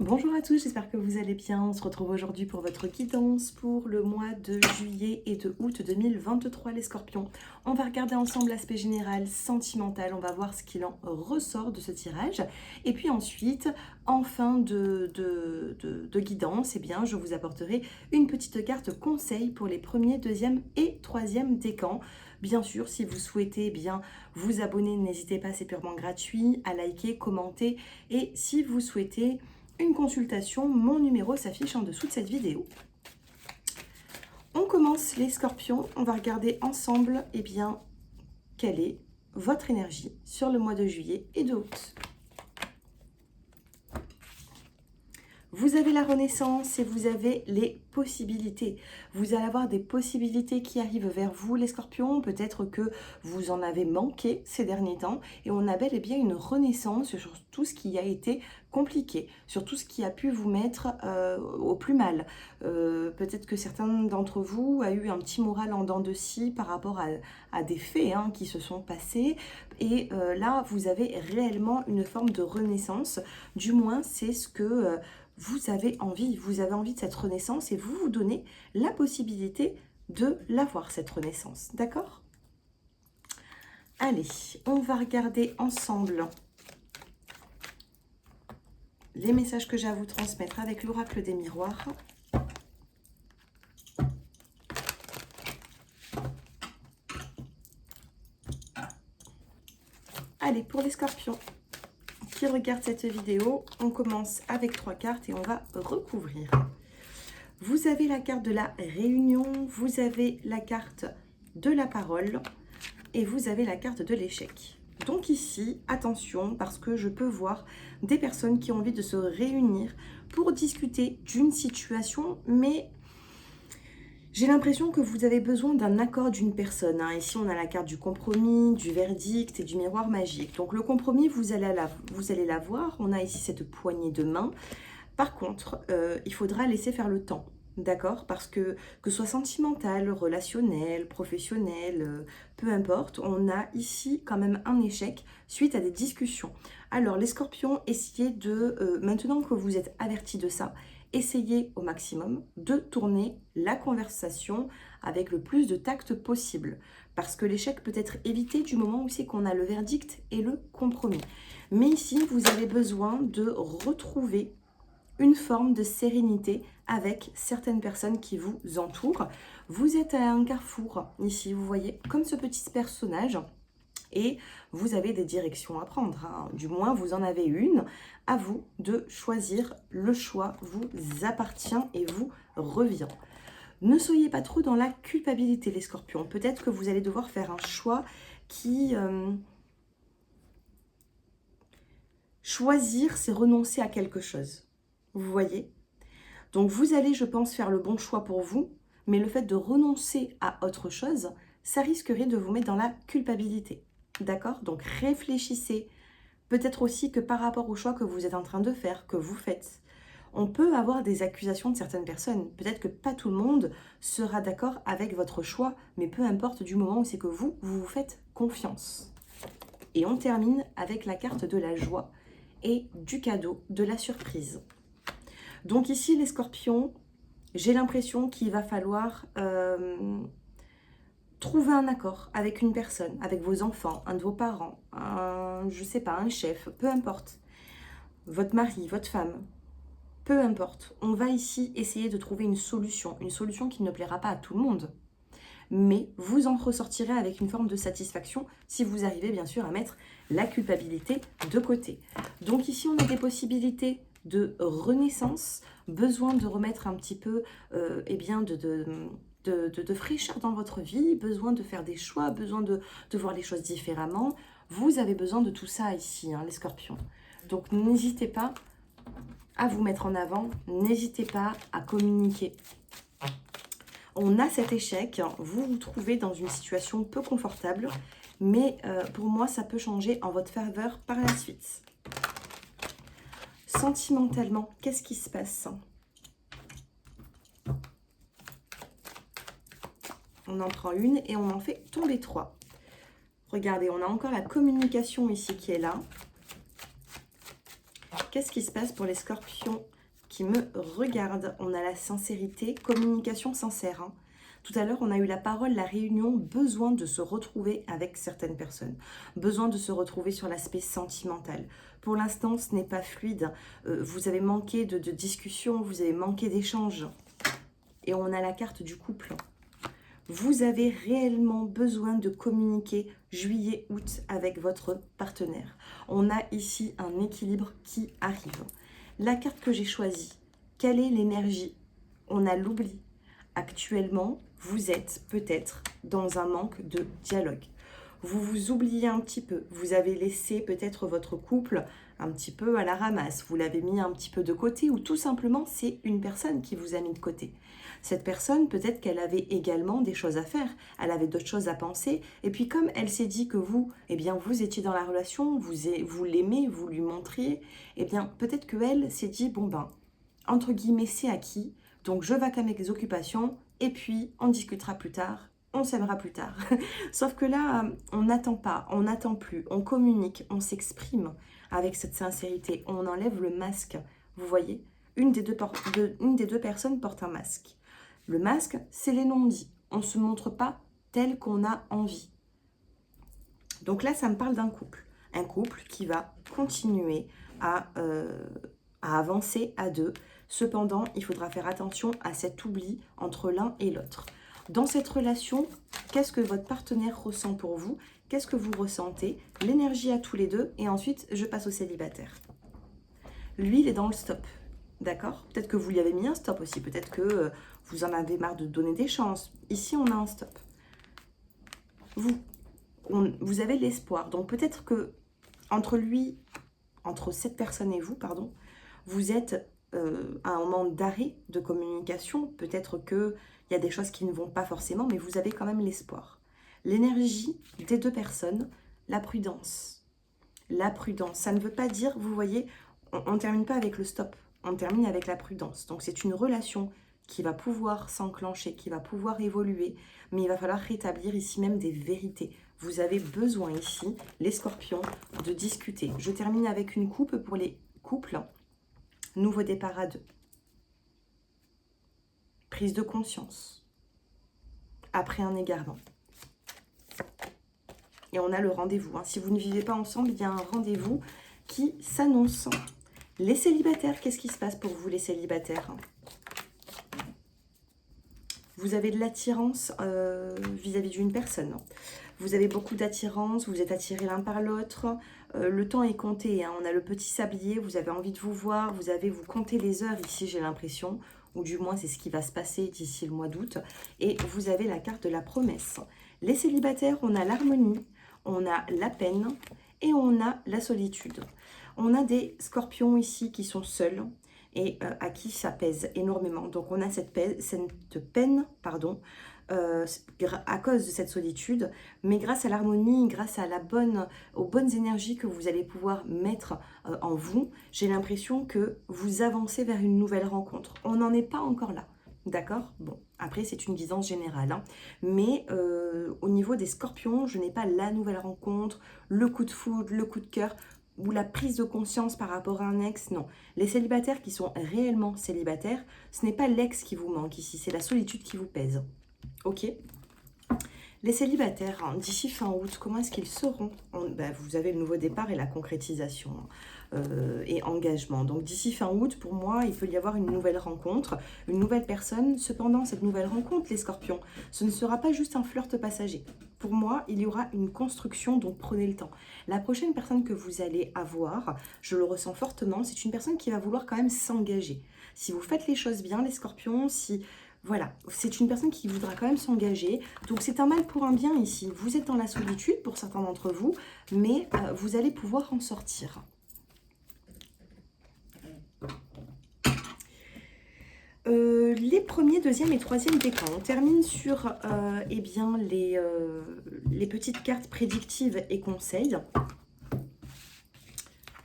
Bonjour à tous, j'espère que vous allez bien. On se retrouve aujourd'hui pour votre guidance pour le mois de juillet et de août 2023 les scorpions. On va regarder ensemble l'aspect général sentimental, on va voir ce qu'il en ressort de ce tirage. Et puis ensuite, en fin de guidance, eh bien, je vous apporterai une petite carte conseil pour les premiers, deuxième et troisième décans. Bien sûr, si vous souhaitez bien vous abonner, n'hésitez pas, c'est purement gratuit, à liker, commenter. Et si vous souhaitez une consultation, mon numéro s'affiche en dessous de cette vidéo. On commence les scorpions, on va regarder ensemble bien, quelle est votre énergie sur le mois de juillet et de août. Vous avez la renaissance et vous avez les possibilités. Vous allez avoir des possibilités qui arrivent vers vous, les scorpions. Peut-être que vous en avez manqué ces derniers temps. Et on a bel et bien une renaissance sur tout ce qui a été compliqué, sur tout ce qui a pu vous mettre au plus mal. Peut-être que certains d'entre vous a eu un petit moral en dents de scie par rapport à des faits qui se sont passés. Et là, vous avez réellement une forme de renaissance. Du moins, c'est ce que vous avez envie de cette renaissance et vous vous donnez la possibilité de l'avoir, cette renaissance, d'accord? Allez, on va regarder ensemble les messages que j'ai à vous transmettre avec l'oracle des miroirs. Allez, pour les scorpions qui regardent cette vidéo, on commence avec 3 cartes et on va recouvrir. Vous avez la carte de la réunion, vous avez la carte de la parole et vous avez la carte de l'échec. Donc ici, attention, parce que je peux voir des personnes qui ont envie de se réunir pour discuter d'une situation, mais j'ai l'impression que vous avez besoin d'un accord d'une personne. Ici, on a la carte du compromis, du verdict et du miroir magique. Donc le compromis, vous allez l'avoir. On a ici cette poignée de main. Par contre, il faudra laisser faire le temps. D'accord? Parce que ce soit sentimental, relationnel, professionnel, peu importe, on a ici quand même un échec suite à des discussions. Alors les scorpions, essayez de, maintenant que vous êtes avertis de ça, essayez au maximum de tourner la conversation avec le plus de tact possible. Parce que l'échec peut être évité du moment où c'est qu'on a le verdict et le compromis. Mais ici, vous avez besoin de retrouver une forme de sérénité avec certaines personnes qui vous entourent. Vous êtes à un carrefour ici, vous voyez, comme ce petit personnage, et vous avez des directions à prendre. Du moins, vous en avez une. À vous de choisir. Le choix vous appartient et vous revient. Ne soyez pas trop dans la culpabilité, les scorpions. Peut-être que vous allez devoir faire un choix qui... choisir, c'est renoncer à quelque chose. Vous voyez? Donc vous allez, je pense, faire le bon choix pour vous, mais le fait de renoncer à autre chose, ça risquerait de vous mettre dans la culpabilité. D'accord? Donc réfléchissez. Peut-être aussi que par rapport au choix que vous êtes en train de faire, que vous faites, on peut avoir des accusations de certaines personnes. Peut-être que pas tout le monde sera d'accord avec votre choix, mais peu importe du moment où c'est que vous vous faites confiance. Et on termine avec la carte de la joie et du cadeau, de la surprise. Donc ici, les scorpions, j'ai l'impression qu'il va falloir trouver un accord avec une personne, avec vos enfants, un de vos parents, je sais pas, un chef, peu importe. Votre mari, votre femme, peu importe. On va ici essayer de trouver une solution qui ne plaira pas à tout le monde. Mais vous en ressortirez avec une forme de satisfaction si vous arrivez bien sûr à mettre la culpabilité de côté. Donc ici, on a des possibilités de renaissance, besoin de remettre un petit peu eh bien de fraîcheur dans votre vie, besoin de faire des choix, besoin de voir les choses différemment. Vous avez besoin de tout ça ici, les scorpions. Donc n'hésitez pas à vous mettre en avant, n'hésitez pas à communiquer. On a cet échec, vous vous trouvez dans une situation peu confortable, mais pour moi, ça peut changer en votre faveur par la suite. Sentimentalement, qu'est-ce qui se passe? On en prend une et on en fait tomber 3. Regardez, on a encore la communication ici qui est là. qu'est-ce qui se passe pour les scorpions qui me regardent? On a la sincérité, communication sincère. Hein. Tout à l'heure, on a eu la parole, la réunion, besoin de se retrouver avec certaines personnes. Besoin de se retrouver sur l'aspect sentimental. Pour l'instant, ce n'est pas fluide. Vous avez manqué de discussion, vous avez manqué d'échange. Et on a la carte du couple. Vous avez réellement besoin de communiquer juillet-août avec votre partenaire. On a ici un équilibre qui arrive. La carte que j'ai choisie, quelle est l'énergie? On a l'oubli. Actuellement, vous êtes peut-être dans un manque de dialogue. Vous vous oubliez un petit peu. Vous avez laissé peut-être votre couple un petit peu à la ramasse. Vous l'avez mis un petit peu de côté ou tout simplement, c'est une personne qui vous a mis de côté. Cette personne, peut-être qu'elle avait également des choses à faire. Elle avait d'autres choses à penser. Et puis comme elle s'est dit que vous, eh bien, vous étiez dans la relation, vous l'aimez, vous lui montriez, eh bien, peut-être qu'elle s'est dit, bon ben, entre guillemets, c'est acquis. Donc, je vais à mes occupations et puis on discutera plus tard, on s'aimera plus tard. Sauf que là, on n'attend pas, on n'attend plus, on communique, on s'exprime avec cette sincérité. On enlève le masque, vous voyez, une des deux personnes porte un masque. Le masque, c'est les non-dits. On ne se montre pas tel qu'on a envie. Donc là, ça me parle d'un couple. Un couple qui va continuer à avancer à deux. Cependant, il faudra faire attention à cet oubli entre l'un et l'autre. Dans cette relation, qu'est-ce que votre partenaire ressent pour vous? Qu'est-ce que vous ressentez? L'énergie à tous les deux. Et ensuite, je passe au célibataire. Lui, il est dans le stop. D'accord? Peut-être que vous lui avez mis un stop aussi. Peut-être que vous en avez marre de donner des chances. Ici, on a un stop. Vous avez l'espoir. Donc, peut-être que entre cette personne et vous, pardon, vous êtes à un moment d'arrêt de communication. Peut-être qu'il y a des choses qui ne vont pas forcément, mais vous avez quand même l'espoir. L'énergie des deux personnes, la prudence. La prudence, ça ne veut pas dire, vous voyez, on ne termine pas avec le stop, on termine avec la prudence. Donc c'est une relation qui va pouvoir s'enclencher, qui va pouvoir évoluer, mais il va falloir rétablir ici même des vérités. Vous avez besoin ici, les scorpions, de discuter. Je termine avec une coupe pour les couples. Nouveau départ à deux. Prise de conscience. Après un égarement. Et on a le rendez-vous. Hein. Si vous ne vivez pas ensemble, il y a un rendez-vous qui s'annonce. Les célibataires, qu'est-ce qui se passe pour vous, les célibataires? Vous avez de l'attirance vis-à-vis d'une personne. Vous avez beaucoup d'attirance, vous êtes attirés l'un par l'autre. Le temps est compté. Hein. On a le petit sablier, vous avez envie de vous voir, vous comptez les heures ici, j'ai l'impression. Ou du moins, c'est ce qui va se passer d'ici le mois d'août. Et vous avez la carte de la promesse. Les célibataires, on a l'harmonie, on a la peine et on a la solitude. On a des scorpions ici qui sont seuls et à qui ça pèse énormément. Donc on a cette peine, à cause de cette solitude, mais grâce à l'harmonie, grâce à aux bonnes énergies que vous allez pouvoir mettre en vous, j'ai l'impression que vous avancez vers une nouvelle rencontre. On n'en est pas encore là. D'accord? Bon, après c'est une guidance générale, hein. Mais au niveau des scorpions, je n'ai pas la nouvelle rencontre, le coup de foudre, le coup de cœur ou la prise de conscience par rapport à un ex, non. Les célibataires qui sont réellement célibataires, ce n'est pas l'ex qui vous manque ici, c'est la solitude qui vous pèse. Ok? Les célibataires, hein, d'ici fin août, comment est-ce qu'ils seront? Vous avez le nouveau départ et la concrétisation et engagement. Donc d'ici fin août, pour moi, il peut y avoir une nouvelle rencontre, une nouvelle personne. Cependant, cette nouvelle rencontre, les scorpions, ce ne sera pas juste un flirt passager. Pour moi, il y aura une construction, donc prenez le temps. La prochaine personne que vous allez avoir, je le ressens fortement, c'est une personne qui va vouloir quand même s'engager. Si vous faites les choses bien, les scorpions, voilà, c'est une personne qui voudra quand même s'engager. Donc c'est un mal pour un bien ici. Vous êtes dans la solitude pour certains d'entre vous, mais vous allez pouvoir en sortir. Les premiers, deuxième et troisième décans. On termine sur eh bien, les petites cartes prédictives et conseils.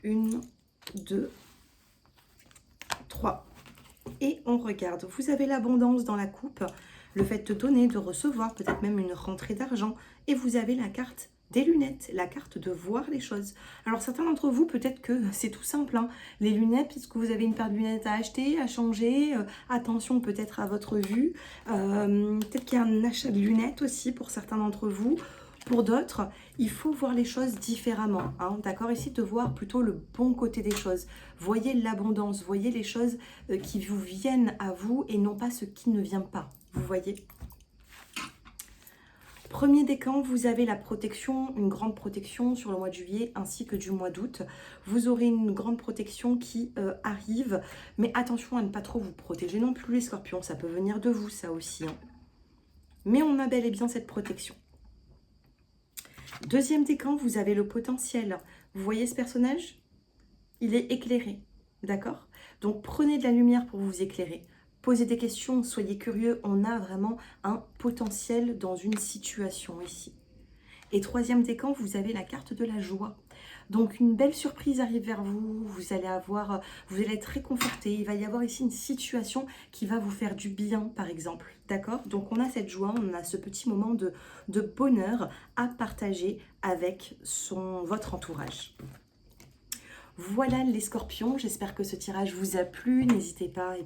1, 2, 3. Et on regarde. Vous avez l'abondance dans la coupe, le fait de donner, de recevoir, peut-être même une rentrée d'argent. Et vous avez la carte des lunettes, la carte de voir les choses. Alors certains d'entre vous, peut-être que c'est tout simple, hein. Les lunettes, puisque vous avez une paire de lunettes à acheter, à changer, attention peut-être à votre vue, peut-être qu'il y a un achat de lunettes aussi pour certains d'entre vous. Pour d'autres, il faut voir les choses différemment, hein, d'accord? Ici, de voir plutôt le bon côté des choses. Voyez l'abondance, voyez les choses qui vous viennent à vous et non pas ce qui ne vient pas, vous voyez? Premier décan, vous avez la protection, une grande protection sur le mois de juillet ainsi que du mois d'août. Vous aurez une grande protection qui arrive, mais attention à ne pas trop vous protéger non plus les scorpions, ça peut venir de vous ça aussi, hein. Mais on a bel et bien cette protection. Deuxième décan, vous avez le potentiel. Vous voyez ce personnage? Il est éclairé, d'accord? Donc prenez de la lumière pour vous éclairer. Posez des questions, soyez curieux. On a vraiment un potentiel dans une situation ici. Et troisième décan, vous avez la carte de la joie. Donc une belle surprise arrive vers vous, vous allez être réconforté. Il va y avoir ici une situation qui va vous faire du bien, par exemple. D'accord? Donc on a cette joie, on a ce petit moment de bonheur à partager avec votre entourage. Voilà les scorpions, j'espère que ce tirage vous a plu. N'hésitez pas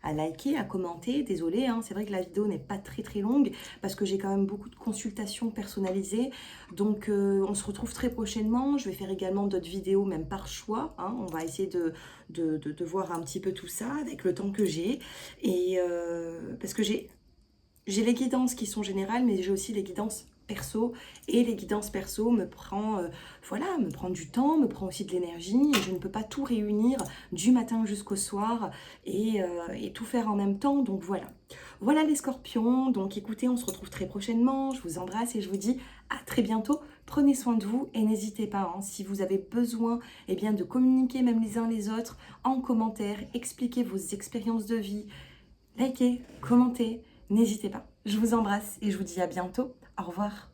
à liker, à commenter. Désolée, hein, c'est vrai que la vidéo n'est pas très longue parce que j'ai quand même beaucoup de consultations personnalisées. Donc on se retrouve très prochainement. Je vais faire également d'autres vidéos, même par choix, hein. On va essayer de voir un petit peu tout ça avec le temps que j'ai. Et parce que j'ai les guidances qui sont générales, mais j'ai aussi les guidances perso, et les guidances perso me prend du temps, me prend aussi de l'énergie, et je ne peux pas tout réunir du matin jusqu'au soir et tout faire en même temps. Donc voilà les scorpions. Donc écoutez, on se retrouve très prochainement, je vous embrasse et je vous dis à très bientôt. Prenez soin de vous et n'hésitez pas, hein, si vous avez besoin de communiquer même les uns les autres en commentaire, expliquez vos expériences de vie, likez, commentez. N'hésitez pas. Je vous embrasse et je vous dis à bientôt. Au revoir.